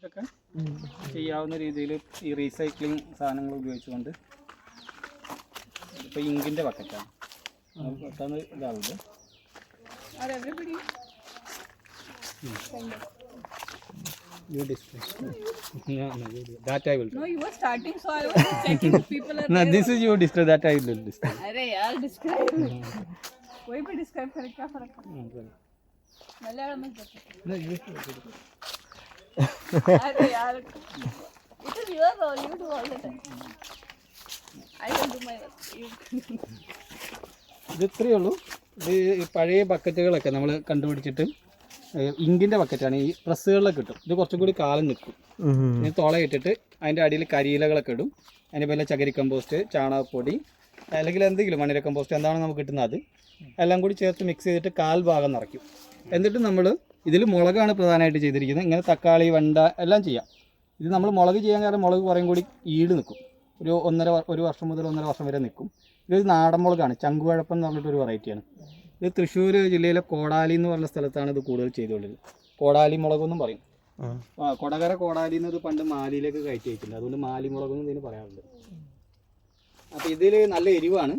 ഒക്കെ ചെയ്യാവുന്ന രീതിയിൽ ഈ റീസൈക്ലിംഗ് സാധനങ്ങൾ ഉപയോഗിച്ചുകൊണ്ട് ഇപ്പോൾ ഇങ്കിൻ്റെ ബക്കറ്റാണ് പെട്ടെന്ന് ഇതാവുന്നത്. You display. No, that I will do. No, you were starting, so I was just checking if people are No, there. this is your display, that I will display. अरे यार describe. कोई भी describe करे क्या फर्क है? मलयालम में बता. No, you अरे यार. It is your role. You do all the time. I will do my work. ഇത് ഇത്രയേ ഉള്ളൂ. ഇത് ഈ പഴയ ബക്കറ്റുകളൊക്കെ നമ്മൾ കണ്ടുപിടിച്ചിട്ട് ഇങ്കിൻ്റെ ബക്കറ്റാണ്. ഈ പ്രസ്സുകളിലൊക്കെ കിട്ടും. ഇത് കുറച്ചും കൂടി കാലം നിൽക്കും. ഇനി തുളയിട്ടിട്ട് അതിൻ്റെ അടിയിൽ കരിയിലകളൊക്കെ ഇടും. അതിൻ്റെ പേരിൽ ചകിരി കമ്പോസ്റ്റ്, ചാണകപ്പൊടി, അല്ലെങ്കിൽ എന്തെങ്കിലും മണ്ണിര കമ്പോസ്റ്റ് എന്താണ് നമുക്ക് കിട്ടുന്നത് അത് എല്ലാം കൂടി ചേർത്ത് മിക്സ് ചെയ്തിട്ട് കാൽ ഭാഗം നിറയ്ക്കും. എന്നിട്ട് നമ്മൾ ഇതിൽ മുളകാണ് പ്രധാനമായിട്ട് ചെയ്തിരിക്കുന്നത്. ഇങ്ങനെ തക്കാളി, വെണ്ട എല്ലാം ചെയ്യാം. ഇത് നമ്മൾ മുളക് ചെയ്യാൻ കാരണം മുളക് കുറേ കൂടി ഈട് നിൽക്കും. ഒരു വർഷം മുതൽ 1.5 വർഷം വരെ നിൽക്കും. ഇതൊരു നാടൻ മുളകാണ്. ചങ്കുവഴപ്പം എന്ന് പറഞ്ഞിട്ടൊരു വെറൈറ്റിയാണ്. ഇത് തൃശ്ശൂർ ജില്ലയിലെ കോടാലി എന്ന് പറഞ്ഞ സ്ഥലത്താണ് ഇത് കൂടുതൽ ചെയ്തുകൊണ്ടിരുന്നത്. കോടാലി മുളകെന്നും പറയും. കൊടകര കോടാലി എന്നത് പണ്ട് മാലിയിലേക്ക് കയറ്റി വയ്ക്കുന്നത്. അതുകൊണ്ട് മാലി മുളകെന്ന് ഇതിന് പറയാറുണ്ട്. അപ്പോൾ ഇതിൽ നല്ല എരിവാണ്.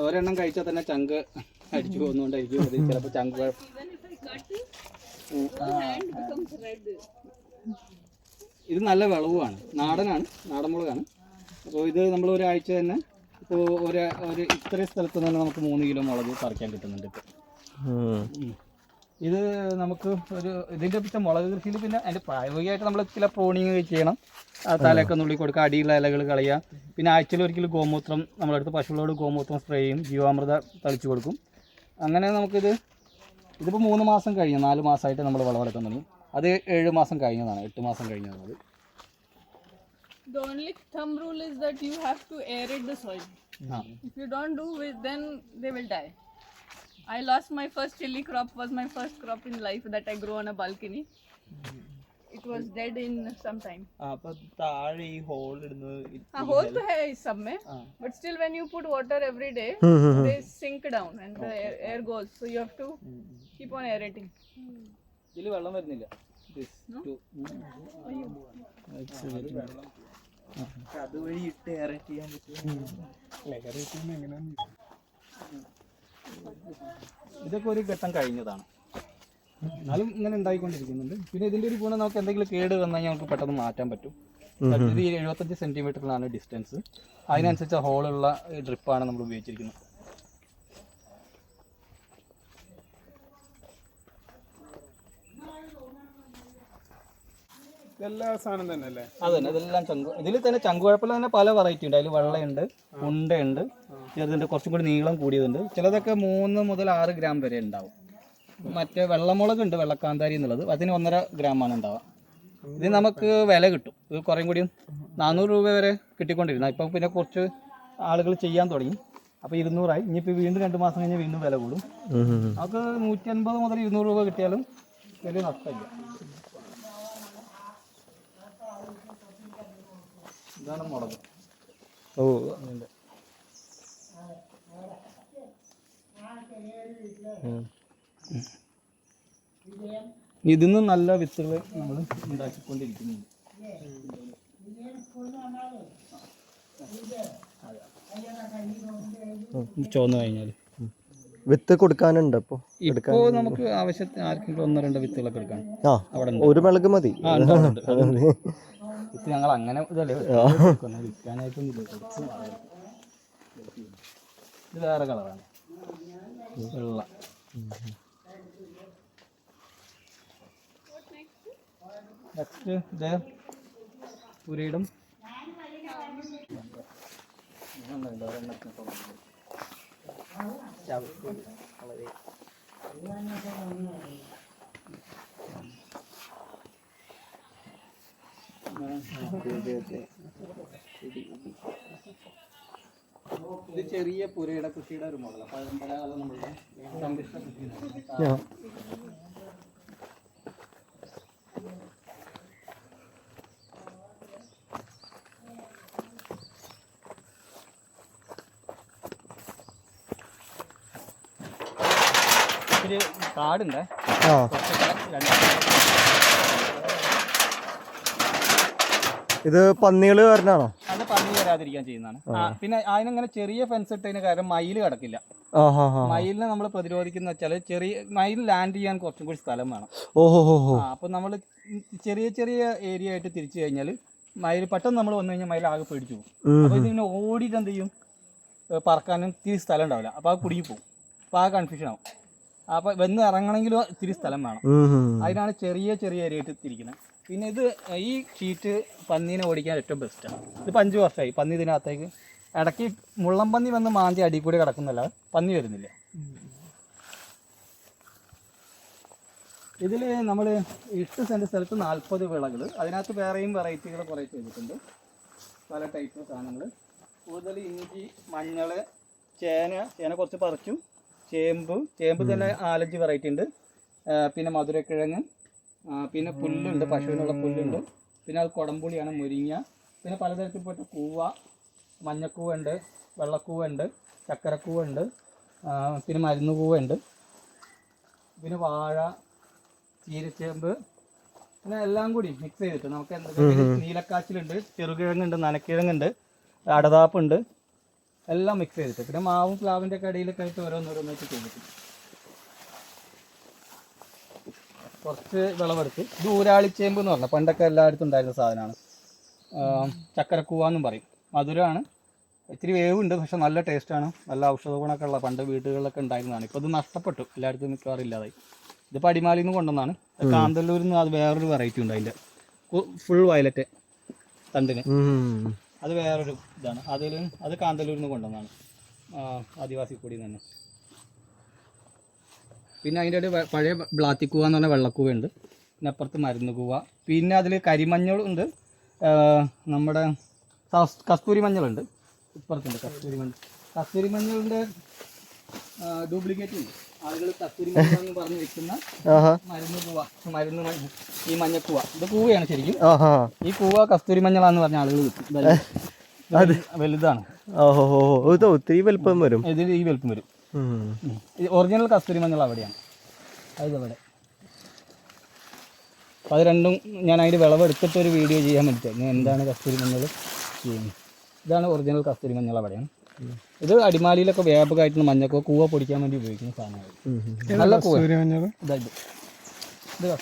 ഒരെണ്ണം കഴിച്ചാൽ തന്നെ ചങ്ക് അടിച്ചു പോകുന്നതുകൊണ്ടായിരിക്കും ഇത് ചിലപ്പോൾ ചങ്ക് ഇത് നല്ല വിളവുമാണ്. നാടനാണ്, നാടൻ മുളകാണ്. അപ്പോൾ ഇത് നമ്മൾ ഒരാഴ്ച തന്നെ ഇപ്പോൾ ഒരു ഇത്രയും സ്ഥലത്ത് തന്നെ നമുക്ക് 3 കിലോ മുളക് പറിക്കാൻ കിട്ടുന്നുണ്ട് ഇപ്പോൾ. ഇത് നമുക്ക് ഇതിൻ്റെ പിന്നെ മുളക് കൃഷിയിൽ പിന്നെ അതിൻ്റെ പ്രായോഗികമായിട്ട് നമ്മൾ ചില പ്രോണിങ് ചെയ്യണം. തലയൊക്കെ നുള്ളി കൊടുക്കുക, അടിയുള്ള ഇലകൾ കളയുക. പിന്നെ ആഴ്ചയിൽ ഒരിക്കലും ഗോമൂത്രം നമ്മളെടുത്ത് പശുക്കളോട് ഗോമൂത്രം സ്പ്രേ ചെയ്യും, ജീവാമൃത തളിച്ചു കൊടുക്കും. അങ്ങനെ ഇതിപ്പോൾ 3 മാസം കഴിഞ്ഞു, 4 മാസമായിട്ട് നമ്മൾ വിളവെടുക്കാൻ തുടങ്ങി. അത് 7 മാസം കഴിഞ്ഞതാണ്, 8 മാസം കഴിഞ്ഞതാണ് അത്. The only thumb rule is that you have to aerate the soil. If you don't do it, then they will die. I lost my first chili crop. Was my first crop in life that I grew on a balcony. It was dead in some time. അപ്പോൾ താഴെ ഈ whole ഇടുന്നത് hole to hai is sab mein, but still when you put water every day, they sink down and the air goes. So you have to keep on aerating. ഇതിൽ വെള്ളം വരുന്നില്ല. അതുവഴി ഇട്ട് എയറേറ്റ് ചെയ്യാൻ പറ്റും. ഇതൊക്കെ ഒരു ഘട്ടം കഴിഞ്ഞതാണ്. എന്നാലും ഇങ്ങനെ ഉണ്ടായിക്കൊണ്ടിരിക്കുന്നുണ്ട്. പിന്നെ ഇതിൻ്റെ ഒരു ഗുണം നമുക്ക് എന്തെങ്കിലും കേട് വന്നാൽ നമുക്ക് പെട്ടെന്ന് മാറ്റാൻ പറ്റും. ഇത് 75 സെൻറ്റിമീറ്ററിലാണ് ഡിസ്റ്റൻസ്. അതിനനുസരിച്ച് ഹോളുള്ള ഡ്രിപ്പാണ് നമ്മൾ ഉപയോഗിച്ചിരിക്കുന്നത്. എല്ലാ സാധനം തന്നെ അല്ലേ? അതന്നെ, ഇതെല്ലാം ഇതിൽ തന്നെ ചങ്കുഴപ്പിൽ തന്നെ പല വെറൈറ്റി ഉണ്ട്. അതിൽ വെള്ളയുണ്ട്, ഉണ്ടയുണ്ട്, ചെറുതുണ്ട്, കുറച്ചും കൂടി നീളം കൂടിയതുണ്ട്. ചിലതൊക്കെ 3 മുതൽ 6 ഗ്രാം വരെ ഉണ്ടാവും. മറ്റേ വെള്ളമുളകുണ്ട്, വെള്ളക്കാന്താരി എന്നുള്ളത്, അതിന് 1.5 ഗ്രാമാണ് ഉണ്ടാവുക. ഇത് നമുക്ക് വില കിട്ടും. ഇത് കുറേ കൂടി 400 രൂപ വരെ കിട്ടിക്കൊണ്ടിരുന്നു. ഇപ്പം പിന്നെ കുറച്ച് ആളുകൾ ചെയ്യാൻ തുടങ്ങി. അപ്പോൾ 200 ഇനിയിപ്പോൾ വീണ്ടും 2 മാസം കഴിഞ്ഞ് വീണ്ടും വില കൂടും. നമുക്ക് 150 മുതൽ 200 രൂപ കിട്ടിയാലും വലിയ നഷ്ടമില്ല. ഇതാണ് മുളക്. ഇതിന്ന് നല്ല വിത്തുകൾ നമ്മൾ ഉണ്ടാക്കിക്കൊണ്ടിരിക്കുന്നുണ്ട്. ചോന്ന് കഴിഞ്ഞാൽ വിത്ത് കൊടുക്കാനുണ്ട്. ഇപ്പോൾ നമുക്ക് ആവശ്യത്തിന് ആർക്കെങ്കിലും 1-2 വിത്തുകളൊക്കെ എടുക്കാൻ അവിടെ ഒരു മുളക് മതി. വിത്ത് ഞങ്ങൾ അങ്ങനെ ഇതല്ലേ വിൽക്കാനായിട്ടൊന്നും. ഇത് വേറെ കളറാണ്, വെള്ള. നെക്സ്റ്റ് ഇത് പുരയിടും. ഇത് ചെറിയ പുരയുടെ കൃഷിയുടെ ഒരു മോഡലാണ്. പരമ്പരാഗത നമ്മളുടെ സമ്മിശ്ര കൃഷിയാണ്. ഒരു കാടുണ്ടേ, ഇത് പന്നികള് കാരണാണോ? അത് പന്നി വരാതിരിക്കാൻ ചെയ്യുന്നതാണ്. പിന്നെ അതിനങ്ങനെ ചെറിയ ഫെൻസ് ഇട്ടതിന് കാരണം മയിൽ കിടക്കില്ല. മയിലിനെ നമ്മൾ പ്രതിരോധിക്കുന്ന വെച്ചാൽ മയിൽ ലാൻഡ് ചെയ്യാൻ കുറച്ചും കൂടി സ്ഥലം വേണം. അപ്പൊ നമ്മൾ ചെറിയ ചെറിയ ഏരിയ ആയിട്ട് തിരിച്ചു കഴിഞ്ഞാൽ മയിൽ പെട്ടെന്ന് നമ്മൾ വന്നു കഴിഞ്ഞാൽ മയിൽ ആകെ പേടിച്ചു പോകും. അപ്പൊ ഇതിങ്ങനെ ഓടിയിട്ട് എന്ത് ചെയ്യും, പറക്കാനും ഇത്തിരി സ്ഥലം ഉണ്ടാവില്ല. അപ്പൊ അത് കുടുങ്ങി പോകും. അപ്പൊ ആ കൺഫ്യൂഷൻ ആവും. അപ്പൊ വന്ന് ഇറങ്ങണമെങ്കിലും ഇത്തിരി സ്ഥലം വേണം. അതിനാണ് ചെറിയ ചെറിയ ഏരിയ ആയിട്ട് തിരിക്കുന്നത്. പിന്നെ ഇത് ഈ ഷീറ്റ് പന്നീനെ ഓടിക്കാൻ ഏറ്റവും ബെസ്റ്റാണ്. ഇത് 5 വർഷമായി പന്നി ഇതിനകത്തേക്ക് ഇടയ്ക്ക് മുള്ളം പന്നി വന്ന് മാന്തി അടി കൂടി കിടക്കുന്നല്ല, പന്നി വരുന്നില്ല. ഇതിൽ നമ്മൾ 8 സെൻറ്റ് സ്ഥലത്ത് 40 വിളകൾ, അതിനകത്ത് വേറെയും വെറൈറ്റികൾ കുറേ ചെയ്തിട്ടുണ്ട്. പല ടൈപ്പ് സാധനങ്ങൾ. കൂടുതൽ ഇഞ്ചി, മഞ്ഞൾ, ചേന കുറച്ച് പറിച്ചു, ചേമ്പ് തന്നെ 4-5 വെറൈറ്റി ഉണ്ട്. പിന്നെ മധുരക്കിഴങ്ങ്, പിന്നെ പുല്ലുണ്ട്, പശുവിനുള്ള പുല്ലുണ്ട്. പിന്നെ അത് കുടംപുളിയാണ്, മുരിങ്ങ. പിന്നെ പലതരത്തിൽപ്പെട്ട കൂവ, മഞ്ഞക്കൂവുണ്ട്, വെള്ളക്കൂവുണ്ട്, ചക്കരക്കൂവുണ്ട്, പിന്നെ മരുന്ന് കൂവുണ്ട്, പിന്നെ വാഴ, ചീരച്ചേമ്പ്, പിന്നെ എല്ലാം കൂടി മിക്സ് ചെയ്തിട്ട് നമുക്ക് എന്തൊക്കെ നീലക്കാച്ചിലുണ്ട്, ചെറുകിഴങ്ങുണ്ട്, നനക്കിഴങ്ങുണ്ട്, അടതാപ്പുണ്ട്, എല്ലാം മിക്സ് ചെയ്തിട്ട്. പിന്നെ മാവും പ്ലാവിൻ്റെ ഒക്കെ ഇടയിലൊക്കെ ആയിട്ട് ഓരോന്നോരോന്നൊക്കെ ചെയ്തിട്ട് കുറച്ച് വിളവെടുത്ത്. ഇത് ഊരാളിച്ചേമ്പ് എന്ന് പറഞ്ഞാൽ പണ്ടൊക്കെ എല്ലായിടത്തും ഉണ്ടായിരുന്ന സാധനമാണ്. ചക്കരക്കൂവാന്നും പറയും. മധുരമാണ്, ഇത്തിരി വേവുണ്ട്, പക്ഷെ നല്ല ടേസ്റ്റാണ്. നല്ല ഔഷധ ഗുണമൊക്കെ ഉള്ള പണ്ട് വീടുകളിലൊക്കെ ഉണ്ടായിരുന്നതാണ്. ഇപ്പോൾ ഇത് നഷ്ടപ്പെട്ടു, എല്ലായിടത്തും മിക്കവാറും ഇല്ലാതായി. ഇത് പടിമാലിയിൽ നിന്ന് കൊണ്ടുവന്നാണ്. കാന്തല്ലൂരിൽ നിന്ന് അത് വേറൊരു വെറൈറ്റി ഉണ്ട്. അതിൻ്റെ ഫുൾ വയലറ്റ് തണ്ടിന്, അത് വേറൊരു ഇതാണ്. അത് കാന്തല്ലൂരിൽ നിന്ന് കൊണ്ടുവന്നാണ്, ആദിവാസി കൂടി തന്നെ. പിന്നെ അതിൻ്റെ ഇടയിൽ പഴയ ബ്ലാത്തിക്കൂവ എന്ന് പറഞ്ഞാൽ വെള്ളക്കൂവയുണ്ട്. പിന്നെ അപ്പുറത്ത് മരുന്ന് കൂവ. പിന്നെ അതിൽ കരിമഞ്ഞളുണ്ട്, നമ്മുടെ കസ്തൂരി മഞ്ഞളുണ്ട്. ഇപ്പുറത്തുണ്ട് കസ്തൂരി മഞ്ഞളിൻ്റെ ഡ്യൂപ്ലിക്കേറ്റ് ഉണ്ട്. ആളുകൾ കസ്തൂരി മഞ്ഞൾ എന്ന് പറഞ്ഞ് വെക്കുന്ന മരുന്ന് ഈ മഞ്ഞക്കൂവ, ഇത് കൂവയാണ് ശരിക്കും. ഈ കൂവ കസ്തൂരി മഞ്ഞളാന്ന് പറഞ്ഞ ആളുകൾ വിൽക്കും. വലുതാണ്, ഒത്തിരി വലുപ്പം വരും. ഇതിൽ ഈ വലുപ്പം വരും. ഒറിജിനൽ കസ്തൂരി മഞ്ഞൾ അവിടെയാണ്, അതിവിടെ. അപ്പോൾ അത് രണ്ടും ഞാൻ അതിൻ്റെ വിളവെടുത്തിട്ട് ഒരു വീഡിയോ ചെയ്യാൻ വേണ്ടിയിട്ട് എന്താണ് കസ്തൂരി മഞ്ഞൾ ചെയ്യുന്നത്. ഇതാണ് ഒറിജിനൽ കസ്തൂരി മഞ്ഞൾ അവിടെയാണ്. ഇത് അടിമാലിയിലൊക്കെ വ്യാപകമായിട്ടുള്ള മഞ്ഞക്കോ കൂവ പൊടിക്കാൻ വേണ്ടി ഉപയോഗിക്കുന്ന സാധനങ്ങൾ. നല്ല കൂവ. ഇത്